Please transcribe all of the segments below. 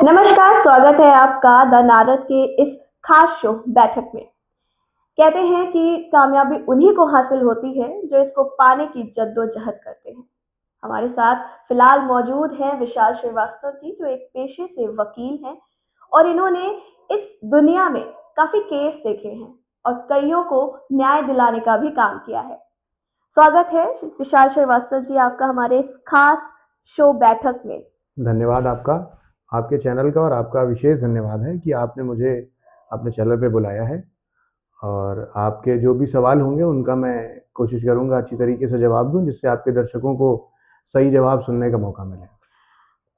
नमस्कार, स्वागत है आपका द नारद के इस खास शो बैठक में। कहते हैं कि कामयाबी उन्हीं को हासिल होती है जो इसको पाने की जद्दोजहद करते हैं। हमारे साथ फिलहाल मौजूद हैं विशाल श्रीवास्तव जी, जो एक पेशे से वकील हैं और इन्होंने इस दुनिया में काफी केस देखे हैं और कईयों को न्याय दिलाने का भी काम किया है। स्वागत है विशाल श्रीवास्तव जी आपका हमारे इस खास शो बैठक में। धन्यवाद आपका, आपके चैनल का, और आपका विशेष धन्यवाद है कि आपने मुझे अपने चैनल पे बुलाया है। और आपके जो भी सवाल होंगे उनका मैं कोशिश करूंगा अच्छी तरीके से जवाब दूं, जिससे आपके दर्शकों को सही जवाब सुनने का मौका मिले।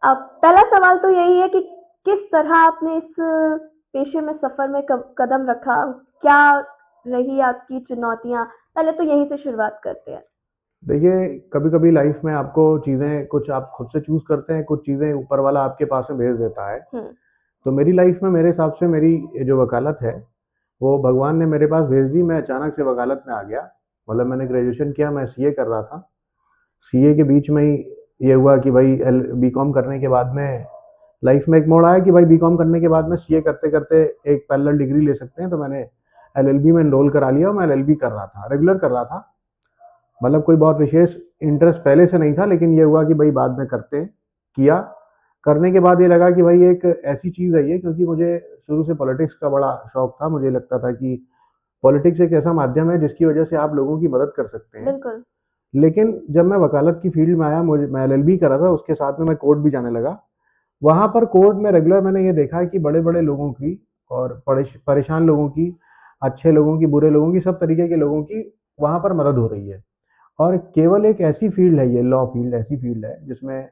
अब पहला सवाल तो यही है कि किस तरह आपने इस पेशे में सफर में कदम रखा? क्या रही आपकी चुनौतियाँ? पहले तो यहीं से शुरुआत करते हैं। देखिए, कभी-कभी लाइफ में आपको चीज़ें कुछ आप खुद से चूज़ करते हैं, कुछ चीज़ें ऊपर वाला आपके पास में भेज देता है। हुँ, तो मेरी लाइफ में मेरे हिसाब से मेरी ये जो वकालत है, वो भगवान ने मेरे पास भेज दी। मैं अचानक से वकालत में आ गया। मतलब मैंने ग्रेजुएशन किया, मैं सीए कर रहा था। सीए के बीच में ही ये हुआ कि भाई बीकॉम करने के बाद में लाइफ में एक मोड़ आया कि भाई बीकॉम करने के बाद में सीए करते करते एक पैरेलल डिग्री ले सकते हैं। तो मैंने एलएलबी में एनरोल करा लिया और मैं एलएलबी कर रहा था, रेगुलर कर रहा था। मतलब कोई बहुत विशेष इंटरेस्ट पहले से नहीं था, लेकिन ये हुआ कि भाई बाद में करते किया। करने के बाद ये लगा कि भाई एक ऐसी चीज़ है ये, क्योंकि मुझे शुरू से पॉलिटिक्स का बड़ा शौक था। मुझे लगता था कि पॉलिटिक्स एक ऐसा माध्यम है जिसकी वजह से आप लोगों की मदद कर सकते हैं। बिल्कुल। लेकिन जब मैं वकालत की फील्ड में आया, मुझे मैं एलएलबी कर रहा था, उसके साथ में मैं कोर्ट भी जाने लगा। वहाँ पर कोर्ट में रेगुलर मैंने ये देखा है कि बड़े-बड़े लोगों की और परेशान लोगों की, अच्छे लोगों की, बुरे लोगों की, सब तरीके के लोगों की वहाँ पर मदद हो रही है। और केवल एक ऐसी फील्ड है ये, लॉ फील्ड ऐसी फील्ड है जिसमें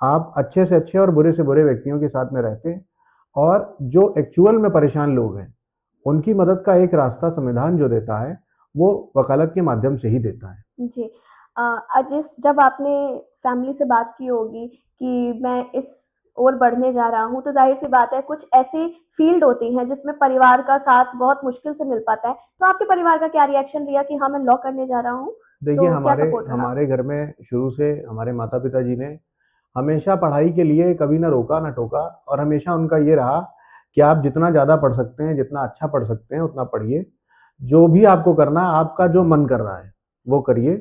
आप अच्छे से अच्छे और बुरे से बुरे व्यक्तियों के साथ में रहते हैं, और जो एक्चुअल में परेशान लोग हैं, उनकी मदद का एक रास्ता संविधान जो देता है, वो वकालत के माध्यम से ही देता है। जी। जिस जब आपने फैमिली से बात की होगी कि मैं इस ओर बढ़ने जा रहा हूँ, तो ज़ाहिर-सी बात है कुछ ऐसी फ़ील्ड होती हैं जिसमें परिवार का साथ बहुत मुश्किल से मिल पाता है। तो आपके परिवार का क्या रिएक्शन रहा कि हाँ, मैं लॉ करने जा रहा हूँ, देखिए, तो क्या हमारे सपोर्ट रहा? हमारे घर में शुरू से हमारे माता-पिता जी ने हमेशा पढ़ाई के लिए कभी ना रोका ना टोका, और हमेशा उनका ये रहा कि आप जितना ज़्यादा पढ़ सकते हैं, जितना अच्छा पढ़ सकते हैं, उतना पढ़िए। जो भी आपको करना है, आपका जो मन कर रहा है, वो करिए।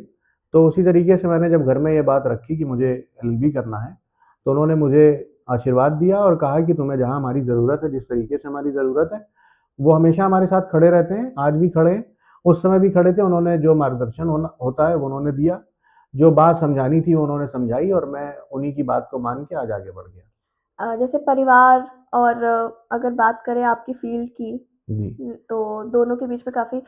तो उसी तरीके से मैंने जब घर में ये बात रखी कि मुझे एलएलबी करना है, तो उन्होंने मुझे आशीर्वाद दिया और कहा कि तुम्हें जहाँ हमारी ज़रूरत है, जिस तरीके से हमारी ज़रूरत है, वो हमेशा हमारे साथ खड़े रहते हैं, आज भी खड़े हैं। उस समय भी खड़े थे, उन्होंने जो मार्गदर्शन होना होता है, वो उन्होंने दिया। जो बात समझानी थी, वो उन्होंने समझाई, और मैं उन्हीं की बात को मान के आज आगे बढ़ गया। जैसे परिवार और अगर बात करें आपकी फ़ील्ड की, जी। तो दोनों के बीच में काफ़ी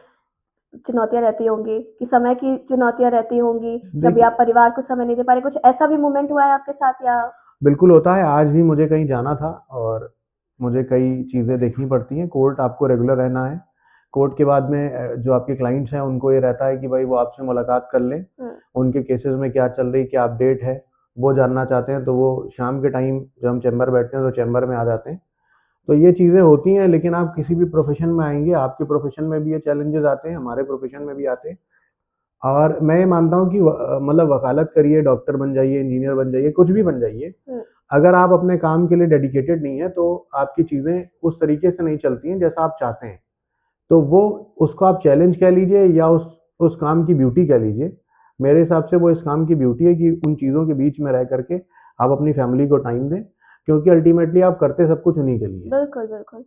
चुनौतियाँ रहती होंगी कि समय की चुनौतियाँ रहती होंगी, कभी देखिए, आप परिवार को समय नहीं दे पा रहे, कुछ ऐसा भी मोमेंट हुआ है आपके साथ या? बिल्कुल होता है। आज भी मुझे कहीं जाना था और मुझे कई चीज़ें देखनी पड़ती हैं। कोर्ट आपको रेगुलर रहना है। कोर्ट के बाद में जो आपके क्लाइंट्स हैं, उनको ये रहता है कि भाई वो आपसे मुलाकात कर लें। हुँ, उनके केसेज़ में क्या चल रही, क्या अपडेट है, वो जानना चाहते हैं। तो वो शाम के टाइम जब हम चैम्बर बैठते हैं, तो चैम्बर में आ जाते हैं। तो ये चीज़ें होती हैं, लेकिन आप किसी भी प्रोफ़ेशन में आएँगे, आपके प्रोफ़ेशन में भी ये चैलेंजेज़ आते हैं, हमारे प्रोफ़ेशन में भी आते हैं। और मैं ये मानता हूँ कि मतलब वकालत करिए, डॉक्टर बन जाइए, इंजीनियर बन जाइए, कुछ भी बन जाइए। हुँ, अगर आप अपने काम के लिए डेडिकेटेड नहीं हैं, तो आपकी चीज़ें उस तरीके से नहीं चलती हैं जैसा आप चाहते हैं। तो वो उसको आप चैलेंज कह लीजिए या उस काम की ब्यूटी कह लीजिए। मेरे हिसाब से वो इस काम की ब्यूटी है कि उन चीज़ों के बीच में रह कर के आप अपनी फैमिली को टाइम दें, क्योंकि अल्टीमेटली आप करते सब कुछ उन्हीं के लिए हैं। बिल्कुल, बिल्कुल।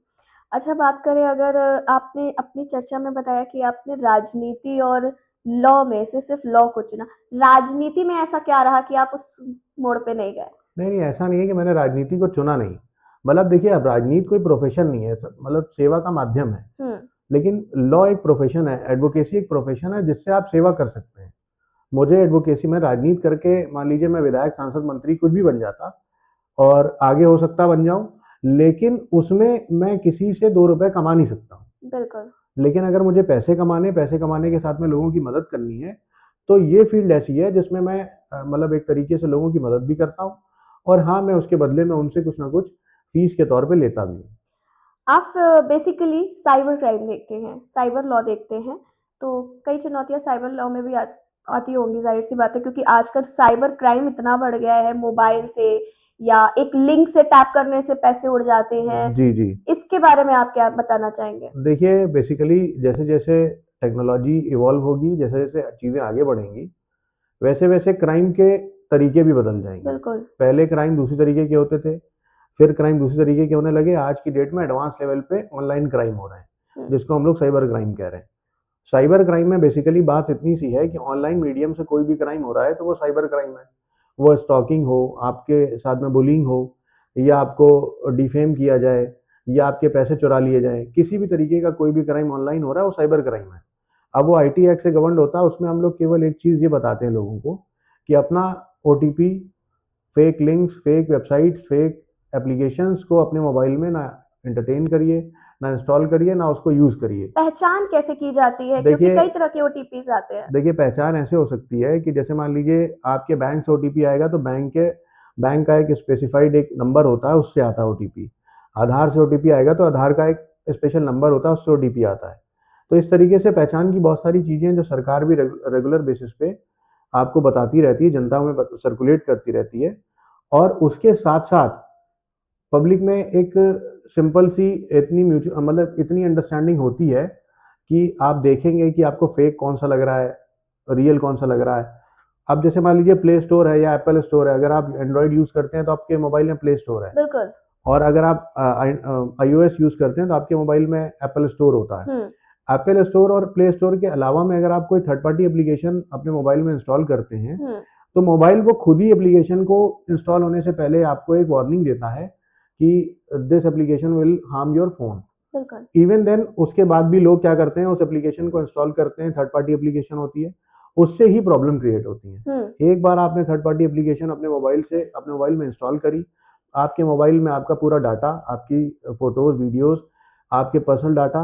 अच्छा बात करें अगर आपने अपनी चर्चा में बताया कि आपने राजनीति और लॉ में से सिर्फ़ लॉ को चुना। राजनीति में ऐसा क्या रहा कि आप उस मोड़ पे नहीं गए? नहीं, नहीं, ऐसा नहीं है कि मैंने राजनीति को चुना नहीं। मतलब देखिए, अब राजनीति कोई प्रोफ़ेशन नहीं है, स मतलब सेवा का माध्यम है। हुँ, लेकिन लॉ एक प्रोफ़ेशन है, एडवोकेसी एक प्रोफ़ेशन है जिससे आप सेवा कर सकते हैं। मुझे एडवोकेसी में राजनीति करके मान लीजिए मैं विधायक, सांसद, मंत्री कुछ भी बन जाता और आगे हो सकता बन जाऊँ, लेकिन उसमें मैं किसी से 2 रुपए कमा नहीं सकता हूँ। बिल्कुल। लेकिन अगर मुझे पैसे कमाने के साथ में लोगों की मदद करनी है, तो ये फ़ील्ड ऐसी है जिसमें मैं मतलब एक तरीके से लोगों की मदद भी करता हूँ, और हाँ, मैं उसके बदले में उनसे कुछ न कुछ फ़ीस के तौर पे लेता भी हूँ। आप बेसिकली साइबर क्राइम देखते हैं, साइबर लॉ देखते हैं, तो कई चुनौतियाँ साइबर लॉ में भी आती होंगी, ज़ाहिर-सी बात है क्योंकि आजकल साइबर क्राइम इतना बढ़ गया है मोबाइल से या एक लिंक से टैप करने से पैसे उड़ जाते हैं। जी जी। इसके बारे में आप क्या बताना चाहेंगे? देखिए बेसिकली जैसे जैसे टेक्नोलॉजी इवॉल्व होगी, जैसे जैसे चीज़ें आगे बढ़ेंगी, वैसे वैसे क्राइम के तरीके भी बदल जाएंगे। बिल्कुल। पहले क्राइम दूसरी तरीके के होते थे, फिर क्राइम दूसरी तरीके के होने लगे। आज की डेट में एडवांस लेवल पे ऑनलाइन क्राइम हो रहे हैं, जिसको हम लोग साइबर क्राइम कह रहे हैं। साइबर क्राइम में बेसिकली बात इतनी सी है कि ऑनलाइन मीडियम से कोई भी क्राइम हो रहा है तो वो साइबर क्राइम है। वो स्टॉकिंग हो, आपके साथ में बुलिंग हो, या आपको डिफेम किया जाए, या आपके पैसे चुरा लिए जाए, किसी भी तरीके का कोई भी क्राइम ऑनलाइन हो रहा है वो साइबर क्राइम है। अब वो आईटी एक्ट से गवर्न होता है। उसमें हम लोग केवल एक चीज़ ये बताते हैं लोगों को कि अपना OTP, fake links, fake websites, fake applications को अपने मोबाइल में ना एंटरटेन करिए, ना इंस्टॉल करिए, ना उसको यूज़ करिए। पहचान कैसे की जाती है? क्योंकि देखिए कई तरह के ओटीपीज़ आते हैं। देखिए पहचान ऐसे हो सकती है कि जैसे मान लीजिए आपके बैंक से ओटीपी आएगा तो बैंक का एक स्पेसिफाइड एक नंबर होता है, उससे आता है ओटीपी। आधार से ओटीपी आएगा तो आधार का एक स्पेशल नंबर होता है, उससे ओटीपी आता है। तो इस तरीके से पहचान की बहुत सारी चीज़ें हैं जो सरकार भी रेगुलर बेसिस पे आपको बताती रहती है, जनता में सर्कुलेट करती रहती है। और उसके साथ साथ पब्लिक में एक सिंपल सी इतनी म्यूचुअल मतलब इतनी अंडरस्टैंडिंग होती है कि आप देखेंगे कि आपको फेक कौन सा लग रहा है, रियल कौन सा लग रहा है। अब जैसे मान लीजिए प्ले स्टोर है या एप्पल स्टोर है, अगर आप एंड्रॉइड यूज़ करते हैं तो आपके मोबाइल में प्ले स्टोर है, बिल्कुल। और अगर आप आईओएस यूज़ करते हैं तो आपके मोबाइल में एप्पल स्टोर होता है। हुँ, एप्पल स्टोर और प्ले स्टोर के अलावा में अगर आप कोई थर्ड पार्टी एप्लीकेशन अपने मोबाइल में इंस्टॉल करते हैं, हुँ, तो मोबाइल वो खुद ही एप्लीकेशन को इंस्टॉल होने से पहले आपको एक वार्निंग देता है कि this application will harm your phone. बिल्कुल। इवन देन उसके बाद भी लोग क्या करते हैं, उस एप्लीकेशन को इंस्टॉल करते हैं। थर्ड पार्टी एप्लीकेशन होती है, उससे ही प्रॉब्लम क्रिएट होती है। हुँ, एक बार आपने थर्ड पार्टी एप्लीकेशन अपने मोबाइल में इंस्टॉल करी, आपके मोबाइल में आपका पूरा डाटा, आपकी फोटोज, वीडियोस, आपके पर्सनल डाटा,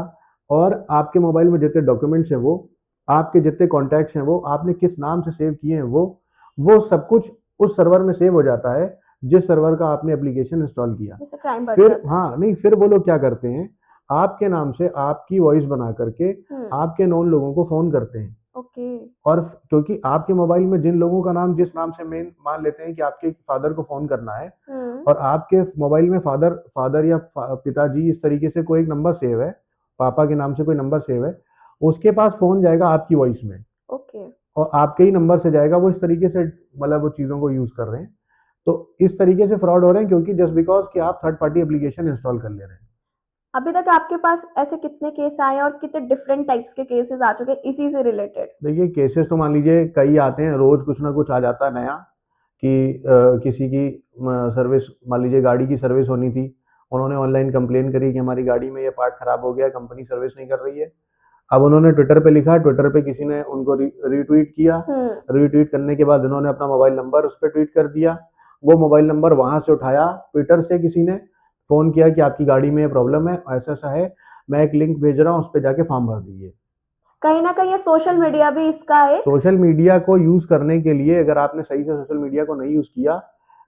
और आपके मोबाइल में जितने डॉक्यूमेंट्स हैं वो, आपके जितने कॉन्टैक्ट्स हैं वो, आपने किस नाम से सेव किए हैं वो सब कुछ उस सर्वर में सेव हो जाता है, जिस सर्वर का आपने एप्लीकेशन इंस्टॉल किया। जिससे क्राइम बढ़ फिर जाता है। हाँ नहीं, फिर वो लोग क्या करते हैं, आपके नाम से आपकी वॉइस बना करके हुँ, आपके नोन लोगों को फ़ोन करते हैं। ओके। और क्योंकि आपके मोबाइल में जिन लोगों का नाम, जिस नाम से मेन मान लेते हैं कि आपके फादर को फ़ोन करना है, हुँ, और आपके मोबाइल में फादर फादर या पिताजी इस तरीके से कोई एक नंबर सेव है, पापा के नाम से कोई नंबर सेव है, उसके पास फ़ोन जाएगा आपकी वॉइस में, ओके। और आपके ही नंबर से जाएगा। वो इस तरीके से मतलब वो चीज़ों को यूज़ कर रहे हैं। तो इस तरीके से फ्रॉड हो रहे हैं, क्योंकि जस्ट बिकॉज़ कि आप थर्ड पार्टी एप्लीकेशन इंस्टॉल कर ले रहे हैं। अभी तक आपके पास ऐसे कितने केस आए हैं और कितने डिफरेंट टाइप्स के केसेस आ चुके हैं इसी से रिलेटेड? देखिए केसेस तो मान लीजिए कई आते हैं, रोज़ कुछ ना कुछ आ जाता है नया कि किसी की सर्विस, मान लीजिए गाड़ी की सर्विस होनी थी, उन्होंने ऑनलाइन कंप्लेन करी कि हमारी गाड़ी में ये पार्ट खराब हो गया, कंपनी सर्विस नहीं कर रही है। अब उन्होंने ट्विटर पे लिखा, ट्विटर पे किसी ने उनको रीट्वीट किया, हुँ, रीट्वीट करने के बाद उन्होंने अपना मोबाइल नंबर उस पर ट्वीट कर दिया। वो मोबाइल नंबर वहाँ से उठाया, ट्विटर से किसी ने फ़ोन किया कि आपकी गाड़ी में ये प्रॉब्लम है, ऐसा ऐसा है, मैं एक लिंक भेज रहा हूँ, उस पर जाके फॉर्म भर दीजिए। कहीं न कहीं ये सोशल मीडिया भी इसका एक सोशल मीडिया को यूज़ करने के लिए अगर आपने सही से सोशल मीडिया को नहीं यूज़ किया,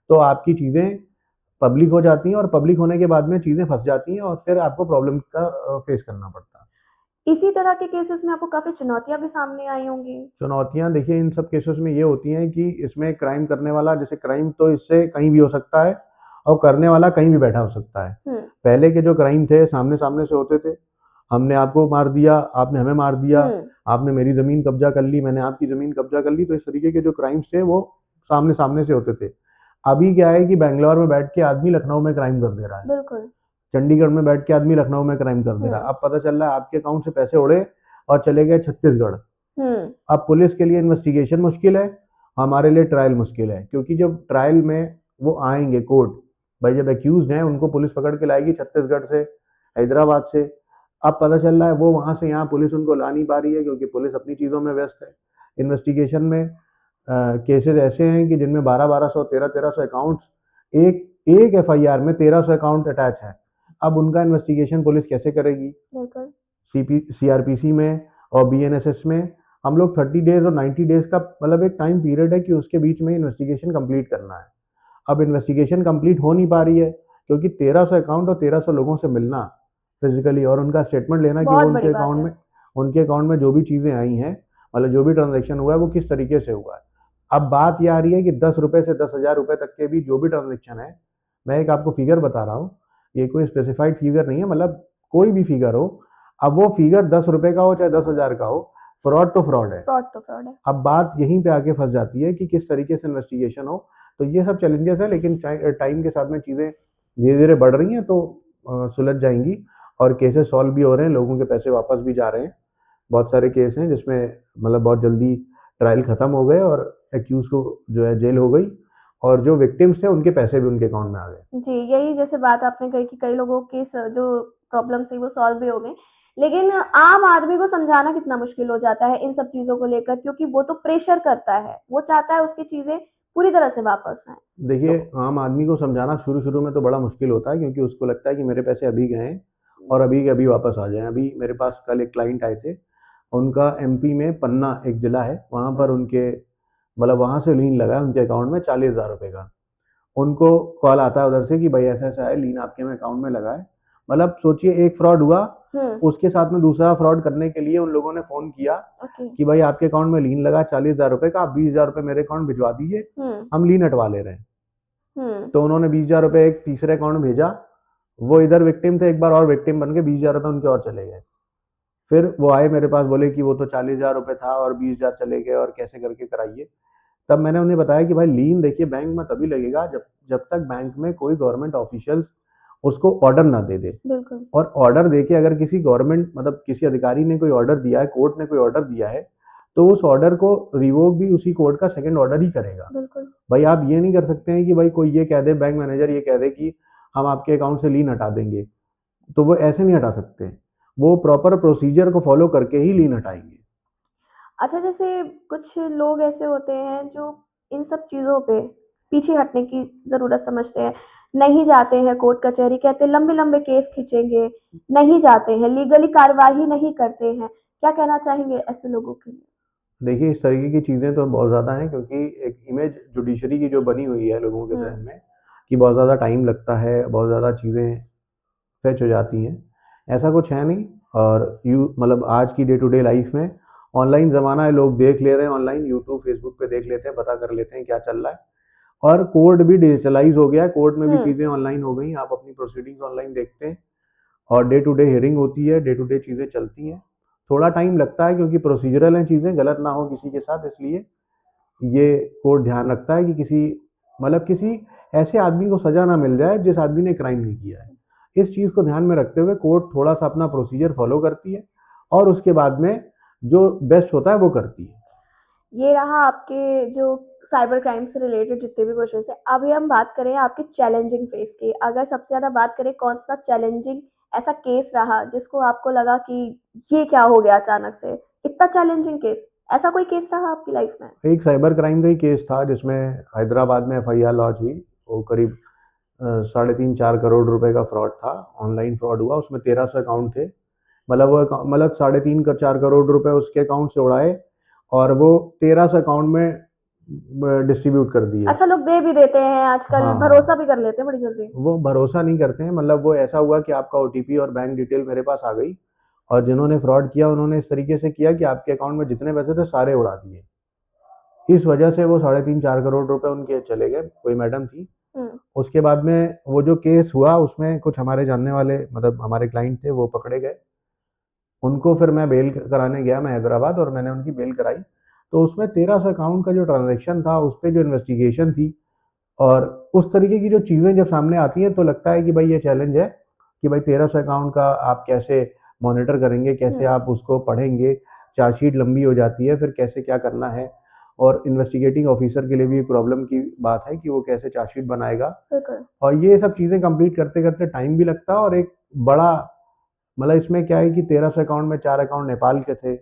तो आपकी चीज़ें पब्लिक हो जाती हैं, और पब्लिक होने के बाद में चीज़ें फँस जाती हैं, और फिर आपको प्रॉब्लम का फेस करना पड़ता है। इसी तरह के केसेस में आपको काफ़ी चुनौतियाँ भी सामने आई होंगी। चुनौतियाँ देखिए इन सब केसेस में ये होती हैं कि इसमें क्राइम करने वाला, जैसे क्राइम तो इससे कहीं भी हो सकता है, और करने वाला कहीं भी बैठा हो सकता है। हुँ, पहले के जो क्राइम थे सामने-सामने से होते थे, हमने आपको मार दिया, आपने हमें मार दिया, हुँ, आपने मेरी ज़मीन कब्ज़ा कर ली, मैंने आपकी ज़मीन कब्ज़ा कर ली, तो इस तरीके के जो क्राइम्स थे वो सामने-सामने से होते थे। अभी क्या है कि बैंगलोर में बैठ के आदमी लखनऊ में क्राइम कर दे रहा है, बिल्कुल। चंडीगढ़ में बैठ के आदमी लखनऊ में क्राइम कर दे रहा है। हुँ, अब पता चल रहा है आपके अकाउंट से पैसे उड़े और चले गए छत्तीसगढ़। हुँ, अब पुलिस के लिए इन्वेस्टिगेशन मुश्किल है, हमारे लिए ट्रायल मुश्किल है, क्योंकि जब ट्रायल में वो आएँगे कोर्ट, भाई जब एक्यूज़्ड हैं उनको पुलिस पकड़ के लाएगी छत्तीसगढ़ से, हैदराबाद से। अब पता चल रहा है वो वहाँ से यहाँ पुलिस उनको ला नहीं पा रही है, क्योंकि पुलिस अपनी चीज़ों में व्यस्त है। इन्वेस्टिगेशन में केसेज़ ऐसे हैं कि जिनमें 1200-1200, 1300-1300 अकाउंट्स, एक एक एफआईआर में 1300 अकाउंट अटैच हैं। अब उनका इन्वेस्टिगेशन पुलिस कैसे करेगी? बिल्कुल। सीआरपीसी में और बीएनएसएस में हम लोग 30 डेज और 90 डेज का मतलब एक टाइम पीरियड है कि उसके बीच में इन्वेस्टिगेशन कंप्लीट करना है। अब इन्वेस्टिगेशन कंप्लीट हो नहीं पा रही है, क्योंकि 1300 अकाउंट और 1300 लोगों से मिलना फिजिकली, और उनका स्टेटमेंट लेना कि वो बहुत बड़ी बात है। उनके अकाउंट में जो भी चीज़ें आई हैं, मतलब जो भी ट्रांजैक्शन हुआ है वो किस तरीके से हुआ है। अब बात ये आ रही है कि 10 रुपए से 10,000 रुपए तक के भी जो भी ट्रांजेक्शन है, मैं एक आपको फिगर बता रहा हूँ, ये कोई स्पेसिफाइड फिगर नहीं है, मतलब कोई भी फिगर हो, अब वो फिगर 10 रुपए का हो चाहे 10,000 का हो, फ्रॉड तो फ्रॉड है। फ्रॉड तो फ्रॉड है। अब बात यहीं पे आके फंस जाती है कि किस तरीके से इन्वेस्टिगेशन हो। तो ये सब चैलेंजेस है, लेकिन टाइम के साथ में चीज़ें धीरे धीरे बढ़ रही हैं, तो सुलझ जाएंगी और केसेस सॉल्व भी हो रहे हैं, लोगों के पैसे वापस भी जा रहे हैं। बहुत सारे केस हैं जिसमें मतलब बहुत जल्दी ट्रायल खत्म हो गए और एक्यूज को जो है जेल हो गई, और जो विक्टिम्स थे उनके पैसे भी उनके अकाउंट में आ गए। जी, यही जैसे बात आपने कही कि कई लोगों की जो प्रॉब्लम थी वो सॉल्व भी हो गई। लेकिन आम आदमी को समझाना कितना मुश्किल हो जाता है इन सब चीज़ों को लेकर, क्योंकि वो तो प्रेशर करता है, वो चाहता है उसकी चीज़ें पूरी तरह से वापस आएँ। देखिए, तो आम आदमी को समझाना शुरू-शुरू में तो बड़ा मुश्किल होता है, क्योंकि उसको लगता है कि मेरे पैसे अभी गए हैं और अभी के अभी वापस आ जाएँ। अभी मेरे पास कल एक क्लाइंट आए थे, उनका एमपी में पन्ना एक ज़िला है, वहाँ पर उनके मतलब वहाँ से लीन लगा है उनके अकाउंट में 40,000 रुपए का। उनको कॉल आता है उधर से कि भाई ऐसा-ऐसा है, लीन आपके में अकाउंट में लगा है। मतलब सोचिए, एक फ्रॉड हुआ, हुँ, उसके साथ में दूसरा फ्रॉड करने के लिए उन लोगों ने फ़ोन किया ओके। कि भाई आपके अकाउंट में लीन लगा 40,000 रुपए का, आप 20,000 रुपए मेरे अकाउंट भिजवा दीजिए, हुँ, हम लीन हटवा ले रहे हैं। हुँ, तो उन्होंने 20,000 रुपए एक तीसरे अकाउंट में भेजा, वो इधर विक्टिम थे, एक बार और विक्टिम बन के 20,000 रुपए उनके और चले गए। फिर वो आए मेरे पास, बोले कि वो तो 40,000 रुपए था और 20,000 चले गए और कैसे करके कराइए। तब मैंने उन्हें बताया कि भाई लीन देखिए बैंक में तभी लगेगा जब जब तक बैंक में कोई गवर्नमेंट ऑफिशियल्स उसको ऑर्डर ना दे दे। बिल्कुल, और ऑर्डर देके अगर किसी गवर्नमेंट मतलब किसी अधिकारी ने कोई ऑर्डर दिया है, कोर्ट ने कोई ऑर्डर दिया है, तो उस ऑर्डर को रिवोक भी उसी कोर्ट का सेकंड ऑर्डर ही करेगा। बिल्कुल। भाई आप ये नहीं कर सकते हैं कि भाई कोई ये कह दे, बैंक मैनेजर ये कह दे कि हम आपके अकाउंट से लीन हटा देंगे, तो वो ऐसे नहीं हटा सकते। वो प्रॉपर प्रोसीजर को फॉलो करके ही लीन हटाएंगे। अच्छा, जैसे कुछ लोग ऐसे होते हैं जो इन सब चीज़ों पे पीछे हटने की ज़रूरत समझते हैं, नहीं जाते हैं कोर्ट कचहरी, कहते हैं लंबे-लंबे केस खींचेंगे, नहीं जाते हैं, लीगली कार्यवाही नहीं करते हैं। क्या कहना चाहेंगे ऐसे लोगों के लिए? देखिए, इस तरीके की चीज़ें तो बहुत ज़्यादा हैं, क्योंकि एक इमेज जुडिशरी की जो बनी हुई है लोगों के हुँ, ज़हन में कि बहुत ज़्यादा टाइम लगता है, बहुत ज़्यादा चीज़ें फेच हो जाती हैं। ऐसा कुछ है नहीं। और मतलब आज की डे टू डे लाइफ में ऑनलाइन ज़माना है, लोग देख ले रहे हैं ऑनलाइन, यूट्यूब, फेसबुक पे देख लेते हैं, पता कर लेते हैं क्या चल रहा है। और कोर्ट भी डिजिटलाइज़ हो गया है, कोर्ट में भी हुँ, चीज़ें ऑनलाइन हो गई हैं, आप अपनी प्रोसीडिंग्स ऑनलाइन देखते हैं और डे टू डे हियरिंग होती है, डे टू डे चीज़ें चलती हैं। थोड़ा टाइम लगता है क्योंकि प्रोसीजरल हैं चीज़ें, गलत ना हो किसी के साथ, इसलिए ये कोर्ट ध्यान रखता है कि किसी ऐसे आदमी को सज़ा ना मिल जाए जिस आदमी ने क्राइम नहीं किया है। इस चीज़ को ध्यान में रखते हुए कोर्ट थोड़ा-सा अपना प्रोसीजर फ़ॉलो करती है और उसके बाद में जो बेस्ट होता है वो करती है। ये रहा आपके जो साइबर क्राइम से रिलेटेड जितने भी क्वेश्चन्स हैं। अभी हम बात करें आपके चैलेंजिंग फेज़ की। अगर सबसे ज़्यादा बात करें कौन-सा चैलेंजिंग ऐसा केस रहा जिसको आपको लगा कि ये क्या हो गया अचानक से? इतना चैलेंजिंग केस, ऐसा कोई केस रहा आपकी लाइफ़ में? एक साइबर क्राइम का ही केस था जिसमें हैदराबाद में एफआईआर लॉन्च हुई। वो करीब साढ़े 3-4 करोड़ रुपए का फ्रॉड था, ऑनलाइन फ्रॉड हुआ, उसमें 1300 अकाउंट थे। मतलब साढ़े 3-4 करोड़ रुपए उसके अकाउंट से उड़ाए और वो 1300 अकाउंट में डिस्ट्रीब्यूट कर दिए। अच्छा, लोग दे भी देते हैं आजकल, हाँ, भरोसा हाँ। भी कर लेते हैं बड़ी जल्दी। वो भरोसा नहीं करते हैं, मतलब वो ऐसा हुआ कि आपका ओटीपी और बैंक डिटेल मेरे पास आ गई और जिन्होंने फ्रॉड किया उन्होंने इस तरीके से किया कि आपके अकाउंट में जितने पैसे थे सारे उड़ा दिए। इस वजह से वो साढ़े 3-4 करोड़ रुपए उनके चले गए। कोई मैडम थी। हुँ, उसके बाद में वो जो केस हुआ उसमें कुछ हमारे जानने वाले मतलब हमारे क्लाइंट थे, वो पकड़े गए। उनको फिर मैं बेल कराने गया मैं हैदराबाद, और मैंने उनकी बेल कराई। तो उसमें 1300 अकाउंट का जो ट्रांज़ैक्शन था, उस पे जो इन्वेस्टिगेशन थी और उस तरीके की जो चीज़ें जब सामने आती हैं तो लगता है कि भाई ये चैलेंज है कि भाई 1300 अकाउंट का आप कैसे मॉनिटर करेंगे, कैसे हुँ, आप उसको पढ़ेंगे, चार्जशीट लंबी हो जाती है, फिर कैसे क्या करना है। और इन्वेस्टिगेटिंग ऑफिसर के लिए भी प्रॉब्लम की बात है कि वो कैसे चार्जशीट बनाएगा। बिल्कुल। और ये सब चीज़ें कंप्लीट करते-करते टाइम भी लगता है और एक बड़ा मतलब इसमें क्या है कि 1300 अकाउंट में 4 अकाउंट नेपाल के थे,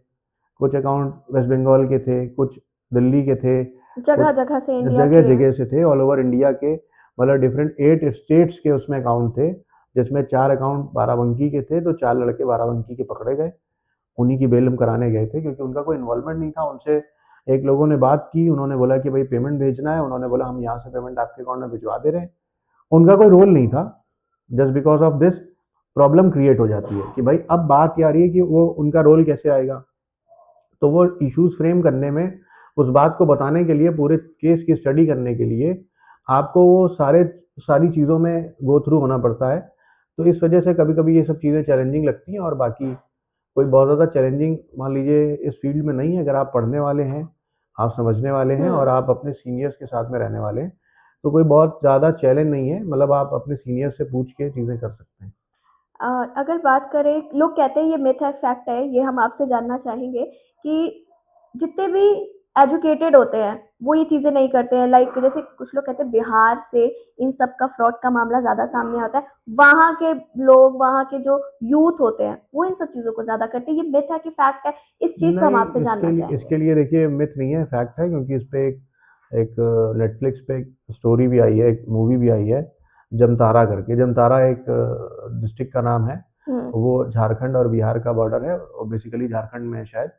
कुछ अकाउंट वेस्ट बंगाल के थे, कुछ दिल्ली के थे, कुछ जगह-जगह से इंडिया के। जगह-जगह से थे, ऑल ओवर इंडिया के, मतलब डिफरेंट 8 स्टेट्स के उसमें अकाउंट थे, जिसमें 4 अकाउंट बाराबंकी के थे, तो 4 लड़के बाराबंकी के पकड़े गए। उन्हीं की बेल हम कराने गए थे क्योंकि उनका कोई इन्वॉल्वमेंट नहीं था। उनसे एक लोगों ने बात की, उन्होंने बोला कि भाई पेमेंट भेजना है, उन्होंने बोला हम यहाँ से पेमेंट आपके अकाउंट में भिजवा दे रहे हैं। उनका कोई रोल नहीं था। Just because of this problem create हो जाती है कि भाई अब बात ये आ रही है कि वो उनका रोल कैसे आएगा। तो वो इश्यूज फ्रेम करने में उस बात को बताने के लिए, पूरे केस की स्टडी करने के लिए आपको वो सारी चीज़ों में गो थ्रू होना पड़ता है। तो इस वजह से कभी-कभी ये सब चीज़ें चैलेंजिंग लगती हैं। और बाकी कोई बहुत ज़्यादा चैलेंजिंग मान लीजिए इस फील्ड में नहीं है। अगर आप पढ़ने वाले हैं, आप समझने वाले हैं और हुँ। आप अपने सीनियर्स के साथ में रहने वाले हैं, तो कोई बहुत ज़्यादा चैलेंज नहीं है। मतलब आप अपने सीनियर से पूछ के चीज़ें कर सकते हैं। अ, अगर बात करें, लोग कहते हैं ये मिथ है, फैक्ट है, ये हम आपसे जानना चाहेंगे कि जितने भी एजुकेटेड होते हैं, वो ये चीज़ें नहीं करते हैं। लाइक जैसे कुछ लोग कहते हैं बिहार से इन सब का फ्रॉड का मामला ज़्यादा सामने आता है। वहाँ के लोग, वहाँ के जो यूथ होते हैं, वो इन सब चीज़ों को ज़्यादा करते हैं। ये मिथ है कि फैक्ट है? इस चीज़ को हम नहीं, आपसे जानना चाहेंगे। इसके लिए देखिए मिथ नहीं है, फैक्ट है। क्योंकि इस पे एक नेटफ्लिक्स पे एक स्टोरी भी आई है, एक मूवी भी आई है, जमतारा करके। जमतारा एक डिस्ट्रिक्ट का नाम है। हुँ, वो झारखंड और बिहार का बॉर्डर है और बेसिकली झारखंड में है शायद।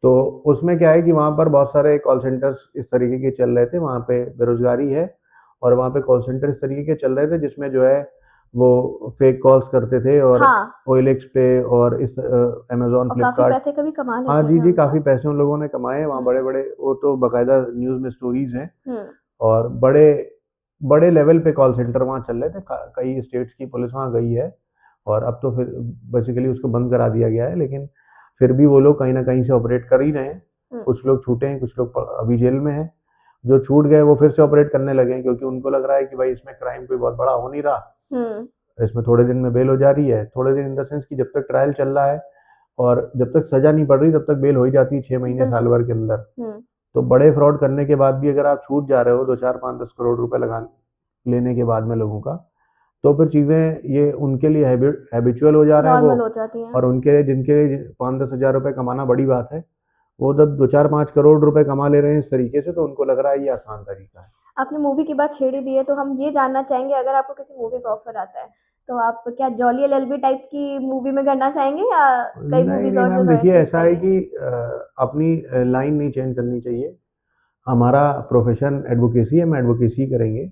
तो उसमें क्या है कि वहाँ पर बहुत सारे कॉल सेंटर्स इस तरीके के चल रहे थे, वहाँ पे बेरोज़गारी है और वहाँ पे कॉल सेंटर इस तरीके के चल रहे थे जिसमें जो है वो फेक कॉल्स करते थे और हाँ, ओएलएक्स पे और इस अमेज़न, और काफ़ी फ्लिपकार्ट। पैसे का भी कमा हाँ लेते जी, थे जी, उनसे। काफ़ी पैसे उन लोगों ने कमाए हैं। वहाँ हुँ, बड़े-बड़े, वो तो बाकायदा न्यूज़ में स्टोरीज़ हैं। हुँ, और बड़े बड़े लेवल पे कॉल सेंटर वहाँ चल रहे थे। कई स्टेट्स की पुलिस वहाँ गई है और अब तो फिर बेसिकली उसको बंद करा दिया गया है। लेकिन फिर भी वो लोग कहीं न कहीं से ऑपरेट कर ही रहे हैं। हुँ, कुछ लोग छूटे हैं, कुछ लोग अभी जेल में हैं। जो छूट गए वो फिर से ऑपरेट करने लगे हैं क्योंकि उनको लग रहा है कि भाई इसमें क्राइम कोई बहुत बड़ा हो नहीं रहा। हुँ, इसमें थोड़े दिन में बेल हो जा रही है। थोड़े दिन इन द सेंस कि जब तक ट्रायल चल रहा है और जब तक सज़ा नहीं पड़ रही तब तक बेल हो ही जाती है 6 महीने, साल बिल्कुल। भर के अंदर। हुँ, तो बड़े फ्रॉड करने के बाद भी अगर आप छूट जा रहे हो 2, 4, 5, 10 करोड़ रुपए लगा लेने के बाद में लोगों का, तो फिर चीज़ें ये उनके लिए हैबिचुअल हो जा रहे हैं वो। नॉर्मल हो जाती हैं। और उनके लिए, जिनके लिए 5-10 हज़ार रुपए कमाना बड़ी बात है, वो जब 2, 4, 5 करोड़ रुपए कमा ले रहे हैं इस तरीके से, तो उनको लग रहा है ये आसान तरीका है। आपने मूवी की बात छेड़ ही दी है, तो हम ये जानना चाहेंगे, अगर आपको किसी मूवी का ऑफ़र आता है, तो आप क्या जॉली एलएलबी टाइप की मूवी में करना चाहेंगे या कई नहीं, मूवीज़ नहीं और जो मैम, देखिए रॉयल्टीज़ ऐसा है देंगे? कि अपनी लाइन नहीं चेंज करनी चाहिए। हमारा प्रोफ़ेशन एडवोकेसी है, हम एडवोकेसी करेंगे।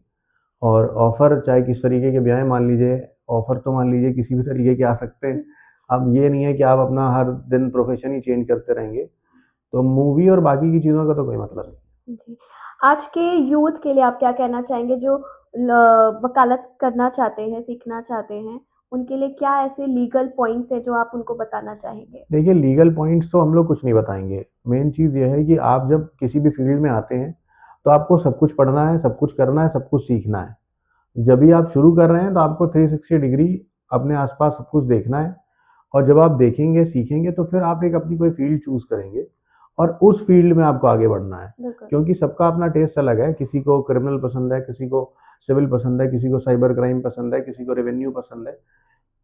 और ऑफ़र चाहे किस तरीके के भी आएँ, मान लीजिए ऑफ़र तो मान लीजिए किसी भी तरीके के आ सकते हैं। अब ये नहीं है कि आप अपना हर दिन प्रोफ़ेशन ही चेंज करते रहेंगे। तो मूवी और बाकी की चीज़ों का तो कोई मतलब नहीं। जी। आज के यूथ के लिए आप क्या कहना चाहेंगे जो ल वकालत करना चाहते हैं, सीखना चाहते हैं, उनके लिए क्या ऐसे लीगल पॉइंट्स हैं जो आप उनको बताना चाहेंगे? देखिए, लीगल पॉइंट्स तो हम लोग कुछ नहीं बताएँगे। मेन चीज़ ये है कि आप जब किसी भी फ़ील्ड में आते हैं, तो आपको सब कुछ पढ़ना है, सब कुछ करना है, सब कुछ सीखना है। जब भी आप शुरू कर रहे हैं तो आपको 360 डिग्री अपने आस-पास सब कुछ देखना है। और जब आप देखेंगे, सीखेंगे, तो फिर आप एक अपनी कोई फ़ील्ड चूज़ करेंगे और उस फ़ील्ड में आपको आगे बढ़ना है। बिल्कुल। क्योंकि सबका अपना टेस्ट अलग है, किसी को क्रिमिनल पसंद है, किसी को सिविल पसंद है, किसी को साइबर क्राइम पसंद है, किसी को रेवेन्यू पसंद है।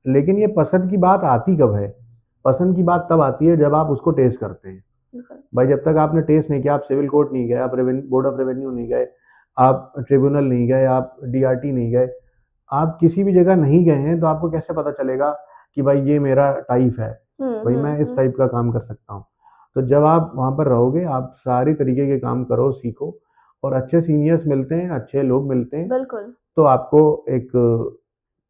लेकिन ये पसंद की बात आती कब है? पसंद की बात तब आती है जब आप उसको टेस्ट करते हैं। बिल्कुल। भाई जब तक आपने टेस्ट नहीं किया, आप सिविल कोर्ट नहीं गए, आप बोर्ड ऑफ रेवेन्यू नहीं गए, आप ट्रिब्यूनल नहीं गए, आप डीआरटी नहीं गए, आप किसी भी जगह नहीं गए हैं, तो आपको कैसे पता चलेगा कि भाई ये मेरा टाइप है, हुँ, भाई हुँ, मैं इस हुँ। टाइप का काम कर सकता हूँ। तो जब आप वहाँ पर रहोगे, आप सारी तरीके के काम करो, सीखो और अच्छे सीनियर्स मिलते हैं, अच्छे लोग मिलते हैं, बिल्कुल। तो आपको एक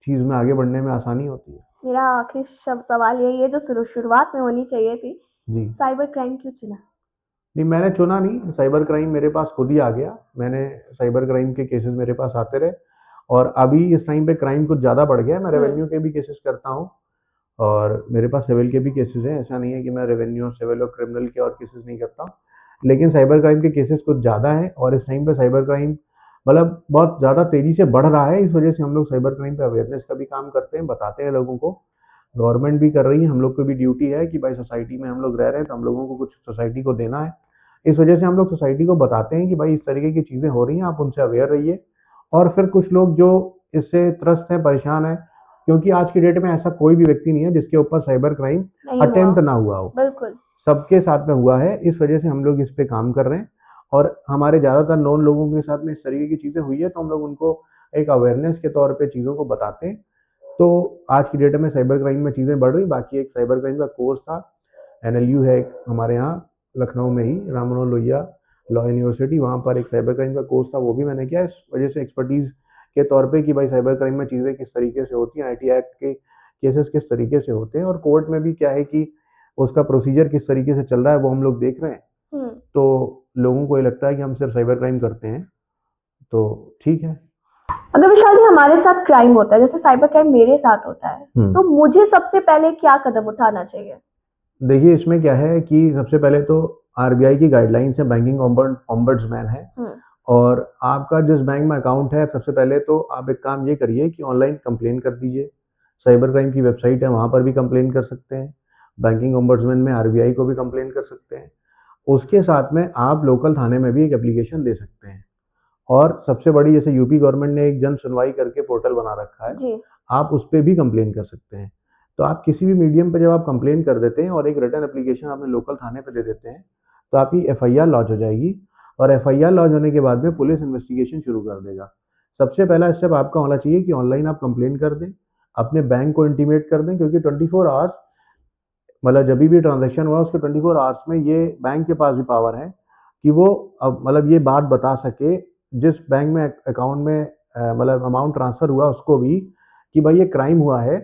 चीज़ में आगे बढ़ने में आसानी होती है। मेरा आखिरी सवाल यही है जो शुरुआत में होनी चाहिए थी, जी। साइबर क्राइम क्यों चुना? नहीं, मैंने चुना नहीं, साइबर क्राइम मेरे पास खुद ही आ गया। मैंने साइबर क्राइम के केसेज़ मेरे पास आते रहे और अभी इस टाइम पे क्राइम कुछ ज़्यादा बढ़ गया है। मैं हुँ, रेवेन्यू के भी केसेज़ करता हूँ और मेरे पास सिविल के भी केसेज़ हैं। ऐसा नहीं है कि मैं रेवेन्यू, सिविल और क्रिमिनल के और केसेज़ नहीं करता हूँ। लेकिन साइबर क्राइम के केसेज़ कुछ ज़्यादा हैं और इस टाइम पे साइबर क्राइम मतलब बहुत ज़्यादा तेज़ी से बढ़ रहा है। इस वजह से हम लोग साइबर क्राइम पे अवेयरनेस का भी काम करते हैं, बताते हैं लोगों को। गवर्नमेंट भी कर रही है, हम लोग की भी ड्यूटी है कि भाई सोसाइटी में हम लोग रह रहे हैं, तो हम लोगों को कुछ सोसाइटी को देना है। इस वजह से हम लोग सोसाइटी को बताते हैं कि भाई इस तरीके की चीज़ें हो रही हैं, आप उनसे अवेयर रहिए। और फिर कुछ लोग जो इससे त्रस्त हैं, परेशान हैं, क्योंकि आज की डेट में ऐसा कोई भी व्यक्ति नहीं है जिसके ऊपर साइबर क्राइम नहीं हुआ अटेम्प्ट हो। ना हुआ हो। बिल्कुल। सबके साथ में हुआ है, इस वजह से हम लोग इस पे काम कर रहे हैं और हमारे ज़्यादातर नोन लोगों के साथ में इस तरीके की चीज़ें हुई है, तो हम लोग उनको एक अवेयरनेस के तौर पे चीज़ों को बताते हैं। तो आज की डेट में साइबर क्राइम में चीज़ें बढ़ रही। बाकी एक साइबर क्राइम का कोर्स था, एनएलयू है एक हमारे यहाँ लखनऊ में ही, राम मनोहर लोहिया लॉ यूनिवर्सिटी, वहाँ पर एक साइबर क्राइम का कोर्स था, वो भी मैंने किया इस वजह से एक्सपर्टीज़ के तौर पे कि भाई साइबर क्राइम में चीज़ें किस तरीके से होती हैं, आईटी एक्ट के केसेस किस तरीके से होते हैं और कोर्ट में भी क्या है कि उसका प्रोसीजर किस तरीके से चल रहा है वो हम लोग देख रहे हैं। हम्म। तो लोगों को ये लगता है कि हम सिर्फ साइबर क्राइम करते हैं, तो ठीक है। अगर विशाल जी हमारे साथ क्राइम होता है, जैसे साइबर क्राइम मेरे साथ होता है, तो मुझे सबसे पहले क्या कदम उठाना चाहिए? देखिए, इसमें क्या है कि सबसे पहले तो आरबीआई की गाइडलाइंस है, बैंकिंग ओम्बड्समैन है, और आपका जिस बैंक में अकाउंट है, सबसे पहले तो आप एक काम ये करिए कि ऑनलाइन कंप्लेन कर दीजिए। साइबर क्राइम की वेबसाइट है, वहाँ पर भी कंप्लेन कर सकते हैं। बैंकिंग ओम्बड्समैन में आरबीआई को भी कंप्लेन कर सकते हैं। उसके साथ में आप लोकल थाने में भी एक एप्लीकेशन दे सकते हैं। और सबसे बड़ी, जैसे यूपी गवर्नमेंट ने एक जन सुनवाई करके पोर्टल बना रखा है, जी। आप उस पे भी कंप्लेन कर सकते हैं। तो आप किसी भी मीडियम पे जब आप कंप्लेन कर देते हैं और एक रिटर्न एप्लीकेशन अपने लोकल थाने पे दे देते हैं, तो आपकी एफआईआर लॉन्च हो जाएगी, और एफआईआर लॉन्च होने के बाद में पुलिस इन्वेस्टिगेशन शुरू कर देगा। सबसे पहला स्टेप आपका होना चाहिए कि ऑनलाइन आप कंप्लेन कर दें, अपने बैंक को इंटीमेट कर दें, क्योंकि 24 आवर्स, मतलब जब भी ट्रांजैक्शन हुआ उसके 24 आवर्स में ये बैंक के पास भी पावर है कि वो अब मतलब ये बात बता सके जिस बैंक में अकाउंट में मतलब अमाउंट ट्रांसफर हुआ उसको भी, कि भाई ये क्राइम हुआ है,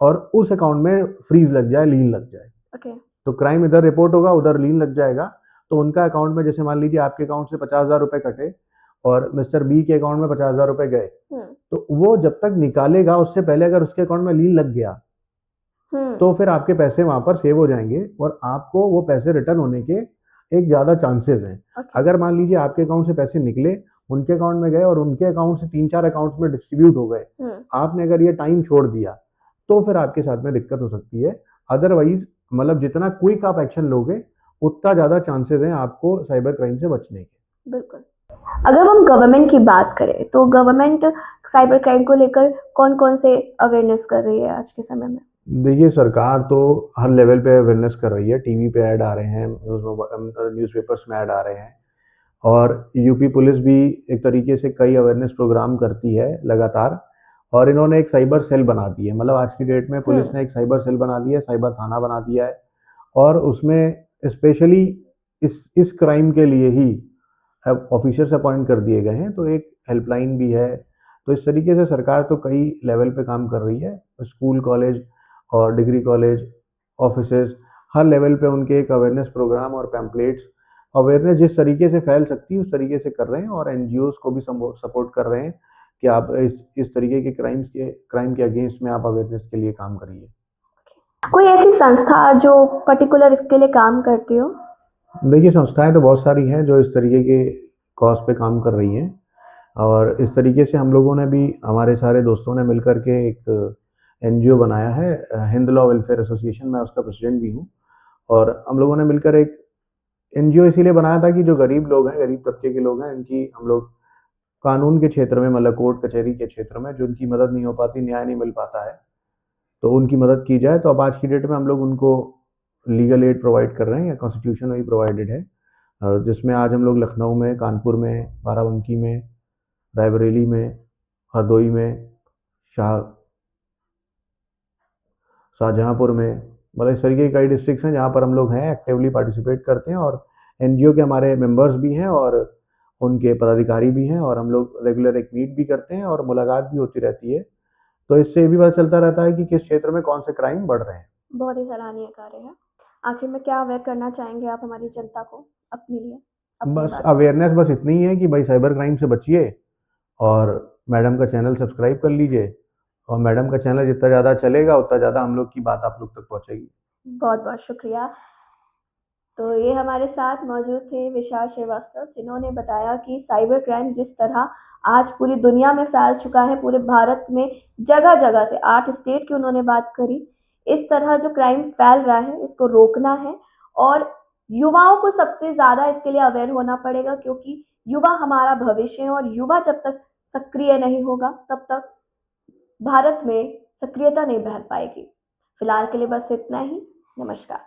और उस अकाउंट में फ्रीज लग जाए, लीन लग जाए। ओके। तो क्राइम इधर रिपोर्ट होगा, उधर लीन लग जाएगा। तो उनका अकाउंट में, जैसे मान लीजिए आपके अकाउंट से 50,000 रुपए कटे और मिस्टर बी के अकाउंट में 50,000 रुपए गए, तो वो जब तक निकालेगा उससे पहले अगर उसके अकाउंट में लीन लग गया, तो फिर आपके पैसे वहां पर सेव हो जाएंगे और आपको वो पैसे रिटर्न होने के एक ज्यादा चांसेस हैं। अगर मान लीजिए आपके अकाउंट से पैसे निकले, उनके अकाउंट में गए और उनके अकाउंट से 3-4 अकाउंट्स में डिस्ट्रीब्यूट हो गए, आपने अगर ये टाइम छोड़ दिया, तो फिर आपके साथ में दिक्कत हो सकती है। अदरवाइज मतलब जितना क्विक आप एक्शन लोगे, उतना ज्यादा चांसेस हैं आपको साइबर क्राइम से बचने के। बिल्कुल। अगर हम गवर्नमेंट की बात करें, तो गवर्नमेंट साइबर क्राइम को लेकर कौन-कौन से अवेयरनेस कर रही है आज के समय में? देखिए, सरकार तो हर लेवल पे अवेयरनेस कर रही है। टीवी पे ऐड आ रहे हैं, न्यूज़पेपर्स में ऐड आ रहे हैं, और यूपी पुलिस भी एक तरीके से कई अवेयरनेस प्रोग्राम करती है लगातार। और इन्होंने एक साइबर सेल बना दी है, मतलब आज की डेट में पुलिस ने एक साइबर सेल बना दिया है, साइबर थाना बना दिया है, और उसमें स्पेशली इस क्राइम के लिए ही ऑफिसर्स अपॉइंट कर दिए गए हैं। तो एक हेल्पलाइन भी है। तो इस तरीके से सरकार तो कई लेवल पे काम कर रही है। स्कूल, कॉलेज और डिग्री कॉलेज, ऑफिसेज, हर लेवल पे उनके एक अवेयरनेस प्रोग्राम और पैम्पलेट्स, अवेयरनेस जिस तरीके से फैल सकती है उस तरीके से कर रहे हैं, और एनजीओज को भी सपोर्ट कर रहे हैं कि आप इस तरीके के क्राइम के अगेंस्ट में आप अवेयरनेस के लिए काम करिए। कोई ऐसी संस्था जो पर्टिकुलर इसके लिए काम करती हो? देखिए, संस्थाएं तो बहुत सारी हैं जो इस तरीके के कॉज पे काम कर रही हैं, और इस तरीके से हम लोगों ने भी, हमारे सारे दोस्तों ने मिलकर के एक एनजीओ बनाया है, हिंद लॉ वेलफेयर एसोसिएशन, मैं उसका प्रेसिडेंट भी हूँ। और हम लोगों ने मिलकर एक एनजीओ इसीलिए बनाया था कि जो गरीब लोग हैं, गरीब तबके के लोग हैं, इनकी हम लोग कानून के क्षेत्र में, मतलब कोर्ट कचहरी के क्षेत्र में जो उनकी मदद नहीं हो पाती, न्याय नहीं मिल पाता है, तो उनकी मदद की जाए। तो अब आज की डेट में हम लोग उनको लीगल एड प्रोवाइड कर रहे हैं, या कॉन्स्टिट्यूशन में ही प्रोवाइडेड है, जिसमें आज हम लोग लखनऊ में, कानपुर में, बाराबंकी में, रायबरेली में, हरदोई में, शाह शाहजहाँपुर में, मतलब इस तरीके के कई डिस्ट्रिक्ट्स हैं जहाँ पर हम लोग हैं, एक्टिवली पार्टिसिपेट करते हैं, और एनजीओ के हमारे मेंबर्स भी हैं और उनके पदाधिकारी भी हैं, और हम लोग रेगुलर एक मीट भी करते हैं और मुलाकात भी होती रहती है। तो इससे ये भी पता चलता रहता है कि किस क्षेत्र में कौन से क्राइम बढ़ रहे हैं। बहुत ही सराहनीय कार्य है। आखिर में क्या अवेयर करना चाहेंगे आप हमारी जनता को अपने लिए, अपनी बस बात? अवेयरनेस बस इतनी ही है कि भाई साइबर क्राइम से बचिए, और मैडम का चैनल सब्सक्राइब कर लीजिए, और मैडम का चैनल जितना ज़्यादा चलेगा उतना ज़्यादा हम लोग की बात आप लोग तक पहुँचेगी। बहुत बहुत शुक्रिया। तो ये हमारे साथ मौजूद थे विशाल श्रीवास्तव, जिन्होंने बताया कि साइबर क्राइम जिस तरह आज पूरी दुनिया में फैल चुका है, पूरे भारत में जगह जगह से 8 स्टेट की उन्होंने बात करी। इस तरह जो क्राइम फैल रहा है इसको रोकना है, और युवाओं को सबसे ज़्यादा इसके लिए अवेयर होना पड़ेगा, क्योंकि युवा हमारा भविष्य है, और युवा जब तक सक्रिय नहीं होगा तब तक भारत में सक्रियता नहीं बहर पाएगी। फिलहाल के लिए बस इतना ही। नमस्कार।